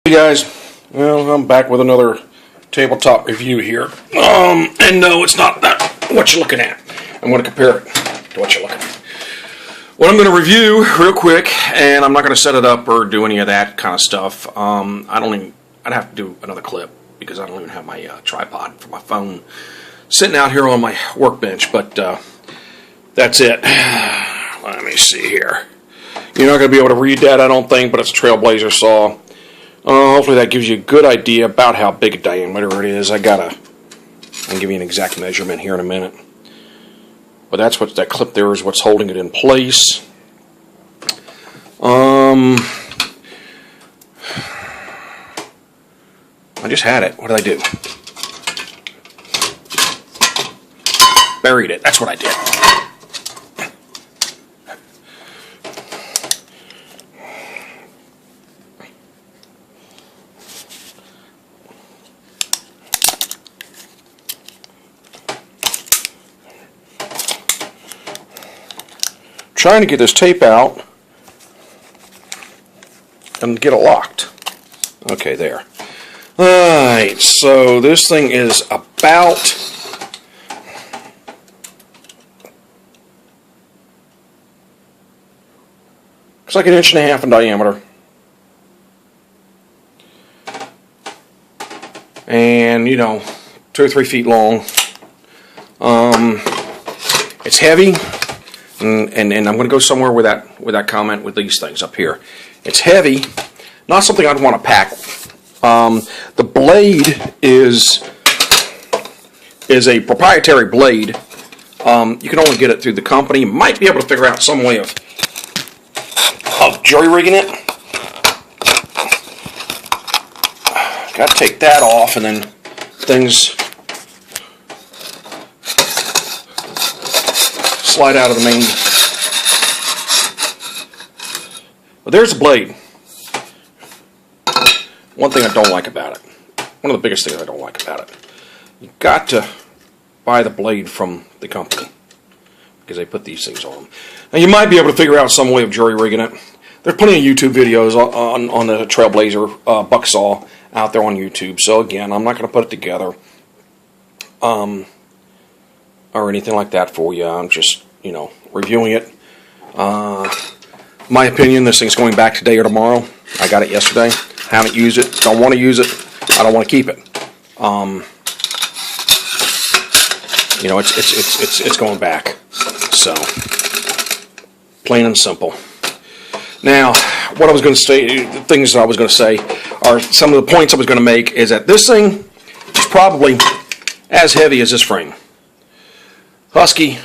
Hey guys, well, I'm back with another tabletop review here. And no, it's not that what you're looking at. I'm going to compare it to what you're looking at. What I'm going to review real quick, and I'm not going to set it up or do any of that kind of stuff. I'd have to do another clip because I don't even have my tripod for my phone sitting out here on my workbench, but that's it. Let me see here. You're not going to be able to read that, I don't think, but it's a Trailblazer saw. Hopefully that gives you a good idea about how big a diameter it is. I'll give you an exact measurement here in a minute. But that's what that clip there is, what's holding it in place. I just had it. What did I do? Buried it. That's what I did. Trying to get this tape out and get it locked. Okay, there. Alright, so this thing is about it's like 1.5 inches in diameter. And, 2 or 3 feet long. It's heavy. And I'm going to go somewhere with that comment with these things up here. It's heavy, not something I'd want to pack. The blade is a proprietary blade. You can only get it through the company. You might be able to figure out some way of jury rigging it. Got to take that off, and then things slide out of the main. But there's the blade. One thing I don't like about it, one of the biggest things I don't like about it, you got to buy the blade from the company because they put these things on them. Now you might be able to figure out some way of jury rigging it. There's plenty of YouTube videos on the Trailblazer buck saw out there on YouTube. So again, I'm not going to put it together or anything like that for you. I'm just reviewing it. My opinion, this thing's going back today or tomorrow. I got it yesterday. Haven't used it. Don't want to use it. I don't want to keep it. It's going back. So plain and simple. Now, what I was going to say, the things I was going to say, are some of the points I was going to make is that this thing is probably as heavy as this frame. Husky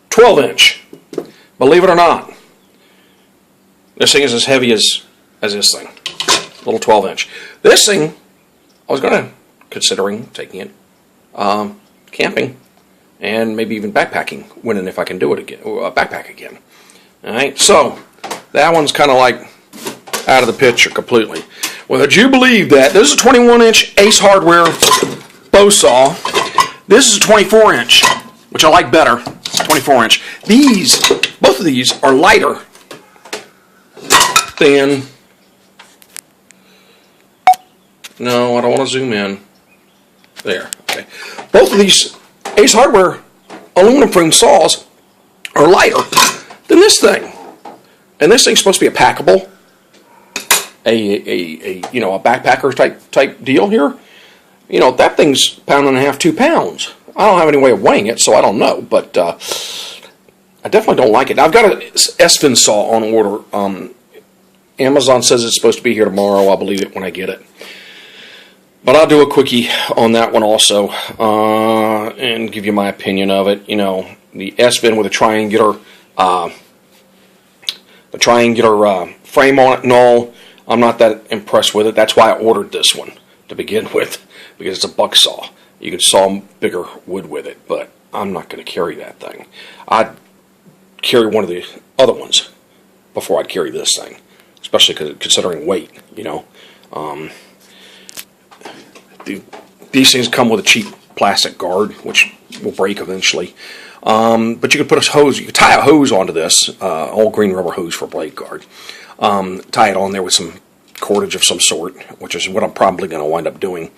12-inch. Believe it or not, this thing is as heavy as this thing. Little 12-inch. This thing, I was considering taking it camping and maybe even backpacking when and if I can do it again, backpack again. All right, so that one's kind of like out of the picture completely. Well, would you believe that this is a 21-inch Ace Hardware bow saw? This is a 24-inch, which I like better. 24-inch. Both of these are lighter than. No, I don't want to zoom in. There. Okay. Both of these Ace Hardware aluminum frame saws are lighter than this thing. And this thing's supposed to be a packable, a backpacker type deal here. That thing's 1.5 pounds, 2 pounds. I don't have any way of weighing it, so I don't know. But I definitely don't like it. Now, I've got an S-fin saw on order. Amazon says it's supposed to be here tomorrow. I'll believe it when I get it. But I'll do a quickie on that one also and give you my opinion of it. The S-fin with a triangular frame on it and all, I'm not that impressed with it. That's why I ordered this one to begin with, because it's a buck saw. You can saw bigger wood with it, but I'm not going to carry that thing. I'd carry one of the other ones before I'd carry this thing, especially considering weight. These things come with a cheap plastic guard, which will break eventually. But you could put a hose. You could tie a hose onto this, old green rubber hose for blade guard. Tie it on there with some cordage of some sort, which is what I'm probably going to wind up doing.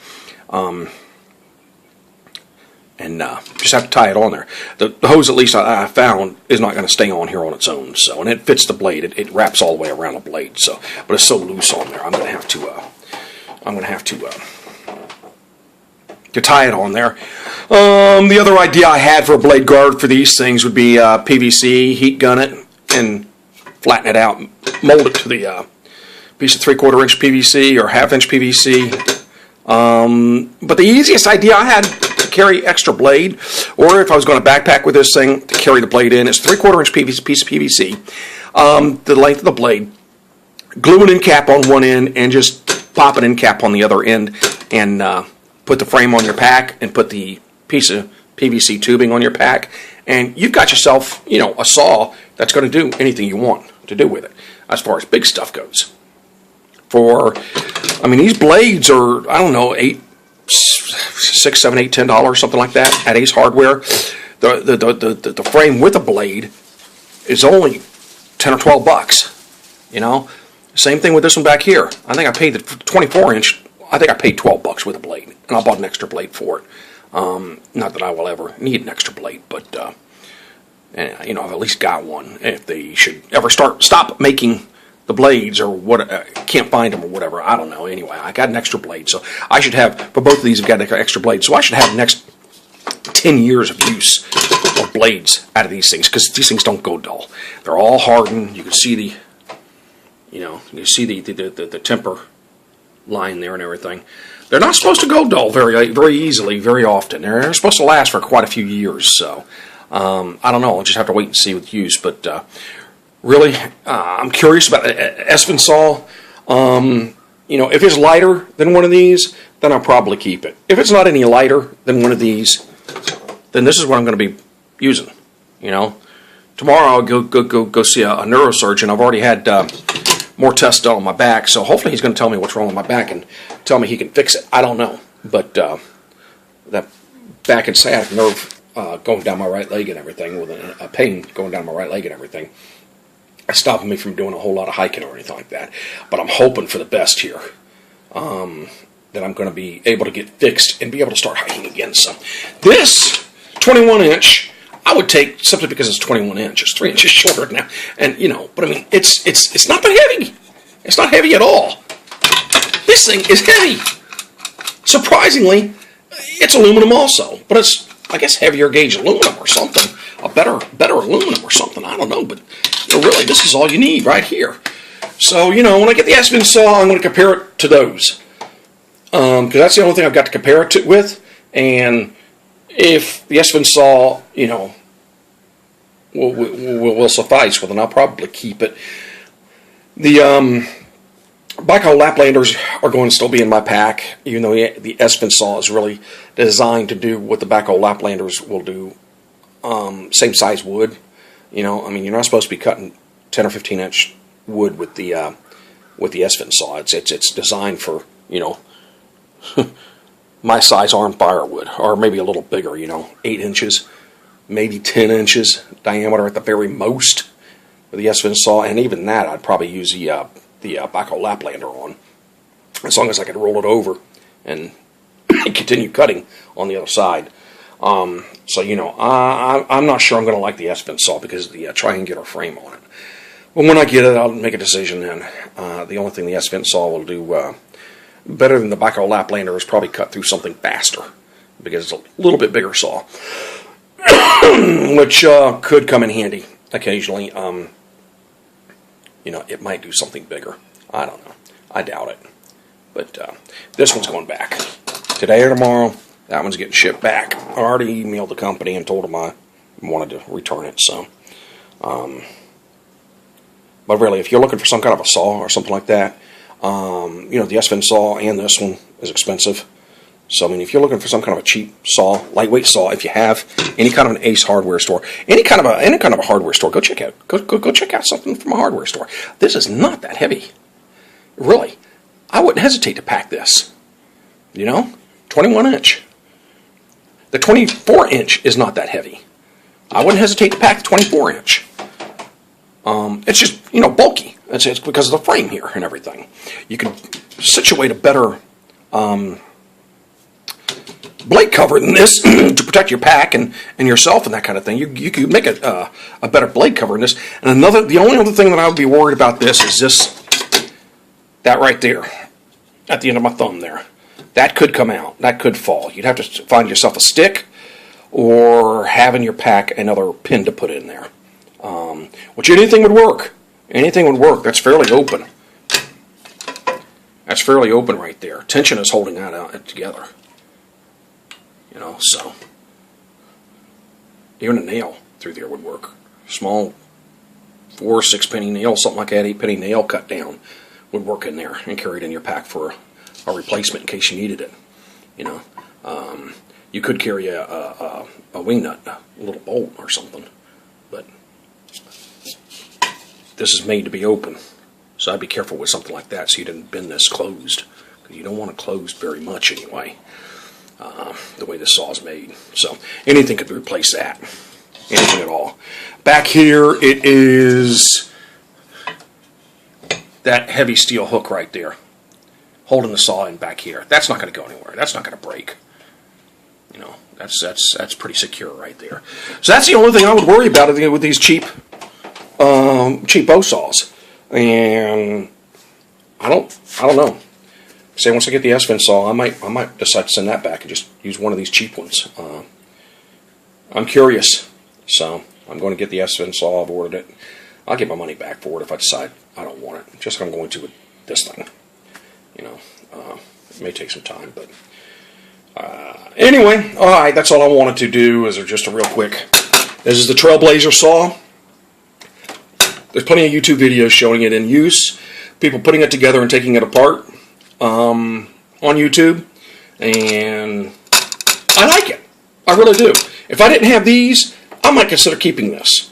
And just have to tie it on there. The hose, at least I found, is not going to stay on here on its own. So, and it fits the blade. It wraps all the way around the blade. So, but it's so loose on there. I'm going to have to tie it on there. The other idea I had for a blade guard for these things would be PVC, heat gun it, and flatten it out, mold it to the piece of 3/4 inch PVC or 1/2 inch PVC. But the easiest idea I had to carry extra blade, or if I was going to backpack with this thing to carry the blade in, is 3/4 inch PVC, piece of PVC, the length of the blade, glue an end cap on one end, and just pop an end cap on the other end, and put the frame on your pack, and put the piece of PVC tubing on your pack, and you've got yourself, a saw that's going to do anything you want to do with it, as far as big stuff goes. These blades are, I don't know, $6, $7, $8, $10, something like that at Ace Hardware. The frame with the blade is only 10 or 12 bucks. Same thing with this one back here. I think I paid the 24 inch. I think I paid 12 bucks with a blade, and I bought an extra blade for it. Not that I will ever need an extra blade, but I've at least got one. If they should ever stop making the blades, or what, can't find them or whatever, I don't know. Anyway, I got an extra blade, so I should have, for both of these, I've got an extra blade, so I should have the next 10 years of use of blades out of these things, because these things don't go dull. They're all hardened. You can see the temper line there and everything. They're not supposed to go dull very, very easily, very often. They're supposed to last for quite a few years, so I don't know. I'll just have to wait and see with use, but really, I'm curious about Espen saw. If it's lighter than one of these, then I'll probably keep it. If it's not any lighter than one of these, then this is what I'm going to be using. Tomorrow I'll go see a neurosurgeon. I've already had more tests done on my back, so hopefully he's going to tell me what's wrong with my back and tell me he can fix it. I don't know, but that back and sciatic nerve going down my right leg and everything, with a pain going down my right leg and everything, stopping me from doing a whole lot of hiking or anything like that. But I'm hoping for the best here, that I'm going to be able to get fixed and be able to start hiking again. So this 21 inch, I would take, simply because it's 21 inches, 3 inches shorter now, and but it's not that heavy. It's not heavy at all. This thing is heavy. Surprisingly, it's aluminum also, but it's, I guess, heavier gauge aluminum or something, a better aluminum or something. I don't know, but really, this is all you need right here. So when I get the Espen saw, I'm going to compare it to those, because that's the only thing I've got to compare it with. And if the Espen saw, will suffice, well, then I'll probably keep it. The Baco Laplanders are going to still be in my pack, even though the Espen saw is really designed to do what the Baco Laplanders will do. Same size wood. You're not supposed to be cutting 10 or 15 inch wood with the Espen saw. It's designed for my size arm firewood, or maybe a little bigger. 8 inches, maybe 10 inches diameter at the very most with the Espen saw, and even that I'd probably use the Baco Laplander on, as long as I could roll it over and continue cutting on the other side. I'm not sure I'm going to like the Espen saw because of the triangular frame on it. But when I get it, I'll make a decision then. The only thing the Espen saw will do better than the Baco Laplander is probably cut through something faster, because it's a little bit bigger saw, which could come in handy occasionally. It might do something bigger. I don't know. I doubt it. But this one's going back. Today or tomorrow, that one's getting shipped back. I already emailed the company and told them I wanted to return it. So, but really, if you're looking for some kind of a saw or something like that, the Espen saw and this one is expensive. So, if you're looking for some kind of a cheap saw, lightweight saw, if you have any kind of an Ace hardware store, any kind of a hardware store, go check out something from a hardware store. This is not that heavy. Really. I wouldn't hesitate to pack this. 21 inch. The 24 inch is not that heavy. I wouldn't hesitate to pack the 24 inch. It's just, bulky. It's because of the frame here and everything. You can situate a better blade cover than this to protect your pack and yourself and that kind of thing. You could make a better blade cover than this. And the only other thing that I would be worried about this is that right there at the end of my thumb there. That could come out. That could fall. You'd have to find yourself a stick or have in your pack another pin to put in there. Which anything would work. Anything would work. That's fairly open. That's fairly open right there. Tension is holding that out together. You know, so even a nail through there would work. Small 4 or 6 penny nail, something like that, 8 penny nail cut down would work in there and carry it in your pack for a replacement in case you needed it. You know, you could carry a wing nut, a little bolt or something, but this is made to be open, so I'd be careful with something like that so you didn't bend this closed, because you don't want it closed very much anyway, the way this saw is made. So anything could replace that, anything at all. Back here it is that heavy steel hook right there holding the saw in back here. That's not going to go anywhere. That's not going to break. You know, that's pretty secure right there. So that's the only thing I would worry about with these cheap bow saws. And I don't know. Say once I get the S-fin saw, I might decide to send that back and just use one of these cheap ones. I'm curious, so I'm going to get the S-fin saw. I've ordered it. I'll get my money back for it if I decide I don't want it. Just like I'm going to with this thing. You know, it may take some time, but anyway, all right. That's all I wanted to do. Is just a real quick. This is the Trailblazer saw. There's plenty of YouTube videos showing it in use. People putting it together and taking it apart on YouTube, and I like it. I really do. If I didn't have these, I might consider keeping this.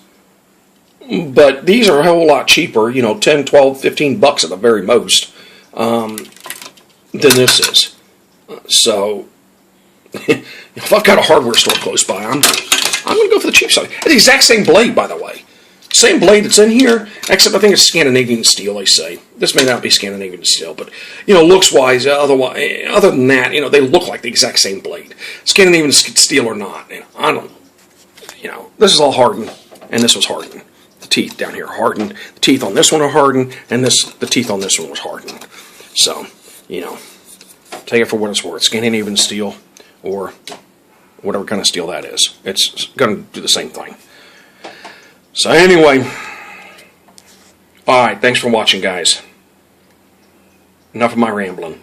But these are a whole lot cheaper, you know, 10, 12, 15 bucks at the very most, than this is. So, if I've got a hardware store close by, I'm going to go for the cheap side. It's the exact same blade, by the way. Same blade that's in here, except I think it's Scandinavian steel, they say. This may not be Scandinavian steel, but, you know, looks-wise, other than that, you know, they look like the exact same blade. Scandinavian steel or not, you know, I don't know. You know, this is all hardened, and this was hardened. The teeth down here are hardened. The teeth on this one are hardened, and the teeth on this one was hardened. So, you know, take it for what it's worth. Scandinavian steel, or whatever kind of steel that is. It's going to do the same thing. So anyway, alright, thanks for watching, guys. Enough of my rambling.